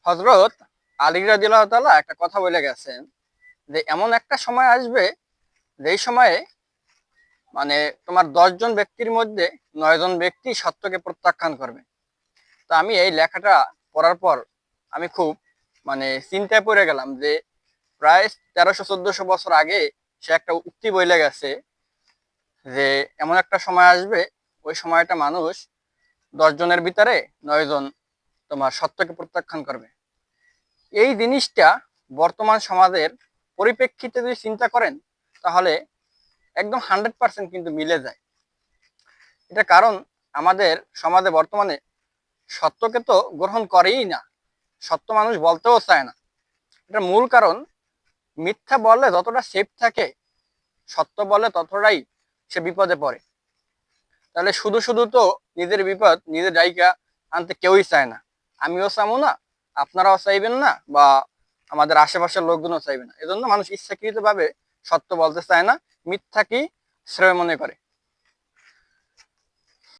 হযরত আলী রাদিয়াল্লাহু তাআলা একটা কথা বলে গেছেন যে এমন একটা সময় আসবে যেই সময়ে মানে তোমার 10 জন ব্যক্তির মধ্যে 9 জন ব্যক্তি সত্যকে প্রত্যাখ্যান করবে। তো আমি এই লেখাটা পড়ার পর আমি খুব চিন্তায় পড়ে গেলাম যে প্রায় 1300-1400 বছর আগে সে একটা উক্তি বলে গেছে যে এমন একটা সময় আসবে, ওই সময়টা মানুষ 10 জনের ভিতরে 9 জন তোমার সত্যকে প্রত্যাখ্যান করবে। এই জিনিসটা বর্তমান সমাজের পরিপ্রেক্ষিতে যদি চিন্তা করেন তাহলে একদম 100% কিন্তু মিলে যায়। এটা কারণ আমাদের সমাজে বর্তমানে সত্যকে তো গ্রহণ করেই না, সত্য মানুষ বলতেও চায় না। এটার মূল কারণ মিথ্যা বললে যতটা সেফ থাকে, সত্য বলে ততটাই সে বিপদে পড়ে। তাহলে শুধু শুধু তো নিজের বিপদ নিজের জায়গা আনতে কেউই চায় না, আমিও চাবো না, আপনারাও চাইবেন না, বা আমাদের আশেপাশের লোকজনও চাইবে না। এজন্য মানুষ ইচ্ছাকৃতভাবে সত্য বলতে চায় না, মিথ্যা কি শ্রেয় মনে করে।